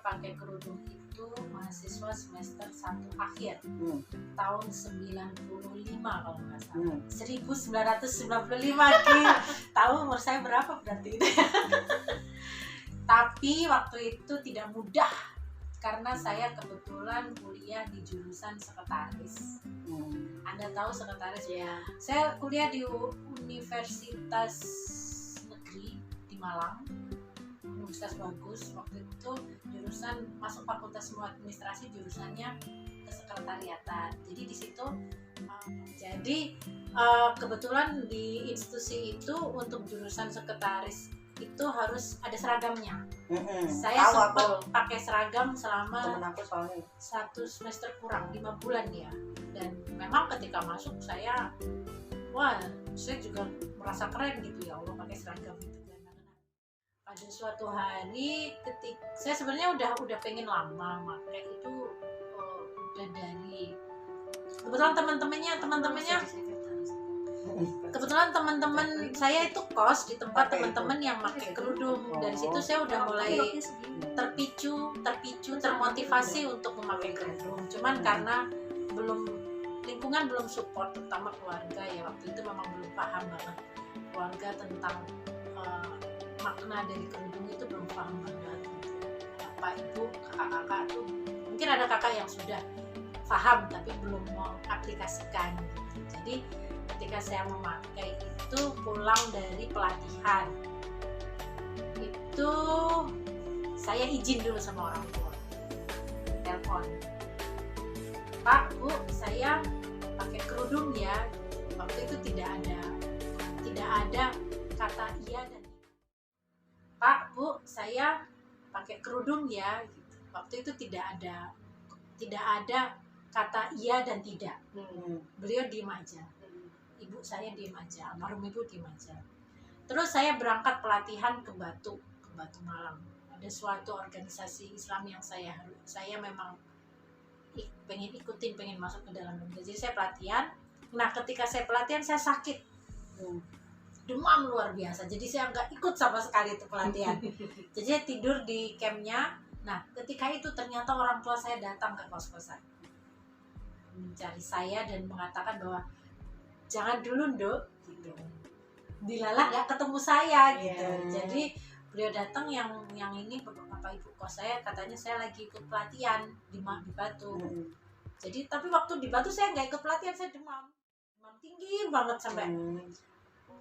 pakai kerudung itu mahasiswa semester 1 akhir tahun 95 kalau nggak salah. 1995 tahu umur saya berapa berarti itu. Tapi waktu itu tidak mudah karena saya kebetulan kuliah di jurusan sekretaris. Anda tahu sekretaris ya? Saya kuliah di Universitas Negeri di Malang. Universitas bagus. Waktu itu jurusan masuk fakultas semua administrasi, jurusannya kesekretariatan. Jadi di situ kebetulan di institusi itu untuk jurusan sekretaris itu harus ada seragamnya. Saya sempat pakai seragam selama 1 semester kurang 5 bulan ya. Dan memang ketika masuk saya juga merasa keren gitu ya Allah pakai seragam itu. Pada suatu hari saya sebenarnya udah pengen lama pakai itu, udah dari kebetulan teman-teman saya itu kos di tempat teman-teman yang pakai kerudung. Dari situ saya udah mulai termotivasi untuk memakai kerudung. Cuman karena lingkungan belum support, terutama keluarga ya, waktu itu memang belum paham banget keluarga tentang makna dari kerudung itu, belum paham banget. Bapak ibu kakak-kakak tuh mungkin ada kakak yang sudah paham tapi belum mengaplikasikan gitu. Jadi ketika saya memakai itu pulang dari pelatihan itu saya izin dulu sama orang tua, telepon, Pak, Bu, saya pakai kerudung ya. Waktu itu tidak ada kata iya dan Pak, Bu, saya pakai kerudung ya. Waktu itu tidak ada kata iya dan tidak. Beliau diem aja. Ibu saya diem aja, almarhum ibu diem aja. Terus saya berangkat pelatihan ke Batu Malang. Ada suatu organisasi Islam yang saya memang pengen ikutin, pengen masuk ke dalam. Jadi saya pelatihan. Nah, ketika saya pelatihan saya sakit. Demam luar biasa. Jadi saya nggak ikut sama sekali itu pelatihan. Jadi saya tidur di campnya. Nah, ketika itu ternyata orang tua saya datang ke kos-kosan mencari saya dan mengatakan bahwa jangan dulu, Nduk, gitu. Dilalah nggak ketemu saya gitu. Jadi beliau datang yang ini bapak ibu kos saya, katanya saya lagi ikut pelatihan di Batu. Jadi tapi waktu di Batu saya nggak ikut pelatihan, saya demam tinggi banget sampai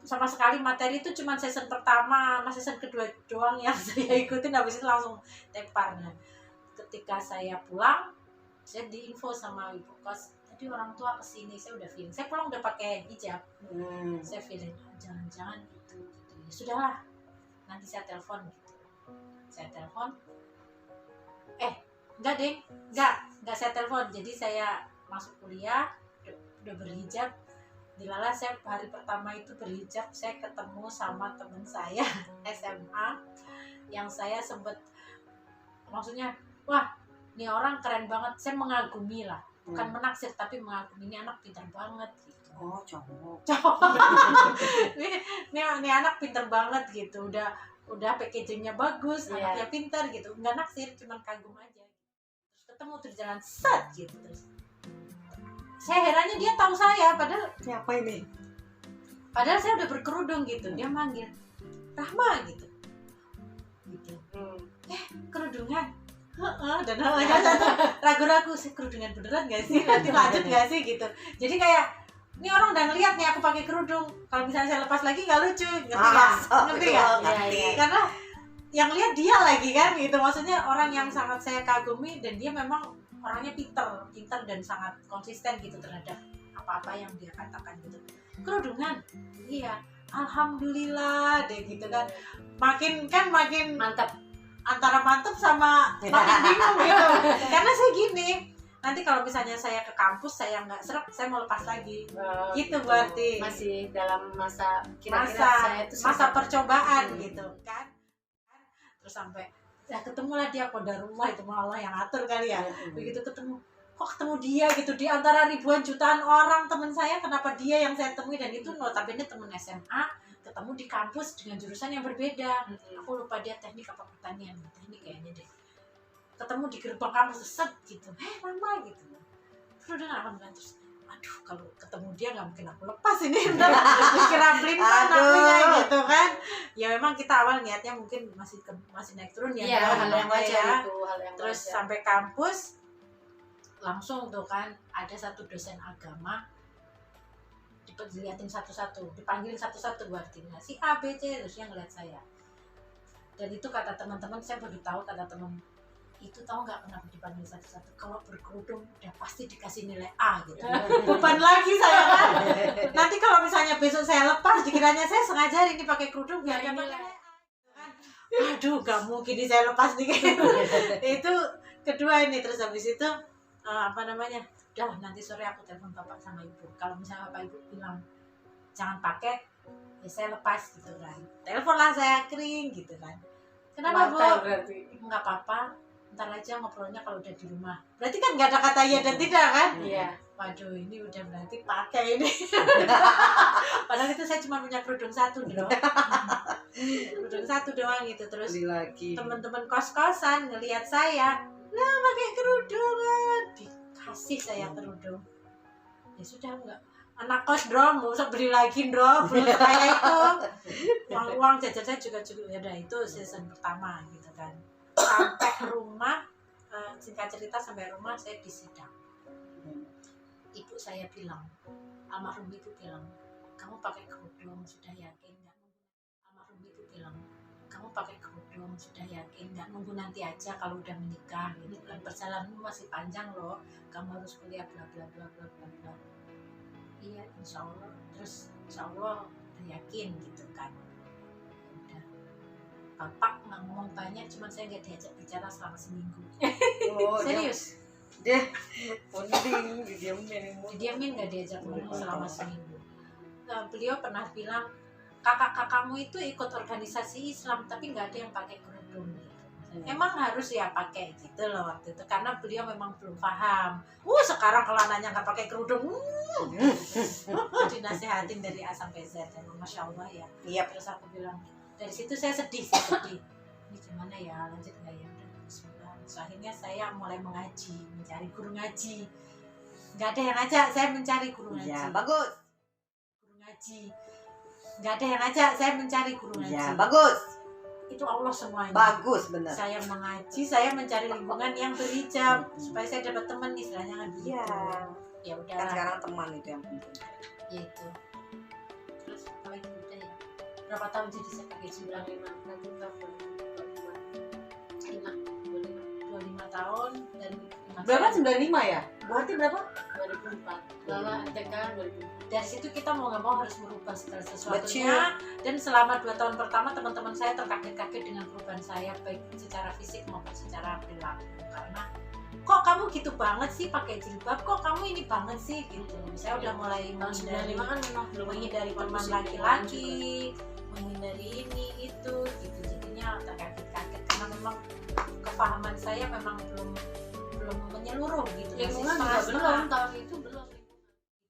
sama sekali materi itu cuma season pertama sama season kedua doang yang saya ikutin, habis itu langsung temparnya. Ketika saya pulang, saya diinfo sama ibu kos, tadi orang tua kesini. Saya udah feeling, saya pulang udah pakai hijab. Saya feeling jangan-jangan gitu. Ya sudahlah, nanti saya telepon gitu. Saya telepon, enggak saya telepon. Jadi saya masuk kuliah udah berhijab. Dilala saya hari pertama itu berhijab, saya ketemu sama teman saya SMA yang saya sempet, maksudnya wah ini orang keren banget, saya mengagumi lah, bukan menaksir tapi mengagumi, ini anak pintar banget gitu. Cowok ini anak pintar banget gitu, udah packagingnya bagus, anaknya pintar gitu, nggak naksir, cuman kagum aja. Terus ketemu terus jalan set gitu, terus saya herannya dia tahu saya, padahal siapa ini? Padahal saya udah berkerudung gitu. Dia manggil Rahma gitu. Kerudungan. Dan ragu-ragu, saya kerudungan beneran gak sih? Nanti lanjut gak sih gitu. Jadi kayak ini orang udah ngeliat nih aku pakai kerudung. Kalau misalnya saya lepas lagi nggak lucu, ngerti nggak? Karena yang lihat dia lagi kan gitu. Maksudnya orang yang sangat saya kagumi dan dia memang orangnya pintar dan sangat konsisten gitu terhadap apa-apa yang dia katakan gitu. Kerudungan, iya, alhamdulillah deh gitu kan. Makin mantap, antara mantap sama makin bingung gitu. Karena saya gini, nanti kalau misalnya saya ke kampus saya nggak serap, saya mau lepas lagi. Gitu berarti masih dalam masa masa percobaan gitu kan. Terus sampai ya ketemulah dia, qadarullah, itu Allah yang atur kali ya. Begitu ketemu dia gitu di antara ribuan jutaan orang teman saya, kenapa dia yang saya temui, dan itu notabene teman SMA, ketemu di kampus dengan jurusan yang berbeda. Aku lupa dia teknik apa pertanian, teknik kayaknya deh. ketemu di gerbang kampus set gitu, mama gitu. Terus udah nggak bilang terus, aduh kalau ketemu dia nggak mungkin aku lepas ini, ntar dikira pelintan akunya gitu kan. Ya memang kita awal niatnya mungkin masih naik turun ya, hal yang wajar itu, hal yang terus wajar. sampai kampus langsung tuh kan ada satu dosen agama dilihatin satu-satu, dipanggilin satu-satu berarti si A, B, C, terus yang ngeliat saya. Dan itu kata teman-teman, saya baru tahu kata teman itu, tahu nggak kenapa dipanggil satu-satu, kalau berkerudung udah pasti dikasih nilai A gitu. Beban lagi saya kan. Nanti kalau misalnya besok saya lepas, dikiranya saya sengaja ini pakai kerudung biar dapat nilai A kan. Aduh, gak mungkin ini saya lepas nih. Itu kedua ini. Terus habis itu udah nanti sore aku telepon bapak sama ibu, kalau misalnya bapak ibu bilang jangan pakai ya saya lepas gitu kan. Telepon lah saya kering gitu kan. Kenapa Bu? Berarti. Nggak apa-apa, ntar aja ngobrolnya kalau udah di rumah. Berarti kan nggak ada kata iya dan tidak kan? Iya. Waduh, ini udah berarti pakai ini. Padahal itu saya cuma punya kerudung satu doang. Kerudung satu doang gitu. Terus lagi. teman-teman kos-kosan ngelihat saya, nah pakai kerudung, dikasih saya kerudung. Ya sudah, enggak anak kos dong, mau usah beli lagi dong, belum kayak itu. Uang jajan saya juga ya udah, itu season pertama gitu kan. Sampai rumah, singkat cerita sampai rumah saya disidang. Ibu saya bilang, almarhum ibu bilang, kamu pakai kerudung sudah yakin nggak? Almarhum ibu bilang, kamu pakai kerudung sudah yakin nggak, nunggu nanti aja kalau udah menikah gitu kan, perjalananmu masih panjang loh, kamu harus kuliah bla bla bla bla bla bla. Iya, insya Allah. Terus insya Allah udah yakin gitu kan. Udah, bapak nggak ngomong banyak, cuman saya nggak diajak bicara selama seminggu. Oh, Serius, Deh, mending didiamin nggak diajak ngomong selama seminggu. Nah, beliau pernah bilang, kakak-kakakmu itu ikut organisasi Islam tapi nggak ada yang pakai kerudung gitu. Emang harus ya pakai gitu loh waktu itu, karena beliau memang belum paham. Sekarang kalau anaknya nggak pakai kerudung, dinasehatin dari A sampai Z, dan masya Allah ya. Iya. Terus aku bilang, dari situ saya sedih. Ini gimana ya, lanjut nggak ya? Udah, bismillah. So, akhirnya saya mulai mengaji, mencari guru ngaji. Nggak ada yang ngajak, saya mencari guru ngaji. Ya, bagus. Guru ngaji. Nggak ada yang ngajak, saya mencari guru ngaji. Ya, bagus. Itu Allah semuanya. Bagus, benar. Saya mengaji, saya mencari lingkungan yang berhijab supaya saya dapat teman, istilahnya kan begitu. Iya. Ya udah. Kan sekarang teman itu yang penting. Ya itu. Terus apa itu udah ya? Berapa tahun jadi saya pakai 95 nanti tahun 25 tahun dan Berapa 95 ya? Berarti berapa? 2004. Lala TK 2004. Dari situ kita mau nggak mau harus merubah segala sesuatunya. Dan selama 2 tahun pertama teman-teman saya terkaget-kaget dengan perubahan saya, baik secara fisik maupun secara perilaku. Karena kok kamu gitu banget sih pakai jilbab, kok kamu ini banget sih gitu. Saya udah mulai Tahun 95 kan memang belum menghindari teman kondisi laki-laki, menghindari ini itu gitu. Jadinya terkaget-kaget karena memang kepahaman saya memang belum menyeluruh gitu. lingkungan Masih juga belum, setengah-setengah. tahun itu belum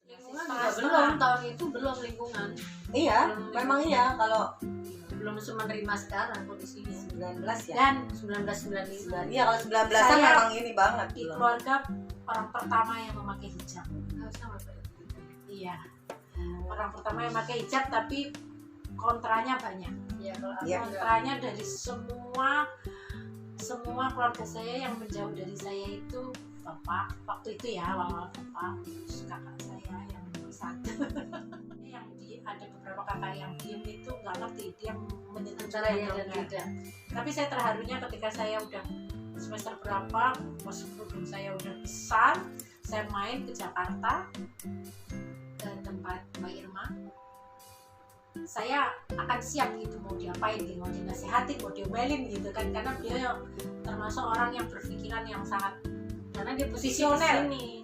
lingkungan juga Setengah-setengah. belum, tahun itu belum lingkungan Iya, memang iya. Kalau belum menerima sekarang kondisinya 19 ya. Dan 1995. Iya, kalau 19-an Saya memang ini banget. di belum. keluarga orang pertama yang memakai hijab. Sama berarti. Iya, orang pertama yang memakai hijab, tapi kontranya banyak. Ya kalau aku Iya. enggak. Kontranya dari semua keluarga saya yang menjauh dari saya itu bapak, waktu itu ya awal-awal bapak, terus kakak saya yang nomor 1. Yang ada beberapa kakak yang diem itu nggak ngerti, dia menyetujui Antara ya atau dan enggak. tidak. Tapi saya terharunya ketika saya udah semester berapa, pas kerudung saya udah besar, saya main ke Jakarta ke tempat Mbak Irma. Saya akan siap gitu, mau diapain gitu, mau dinasehatin, mau diomelin gitu kan, karena beliau termasuk orang yang berpikiran yang sangat Karena dia visioner. ini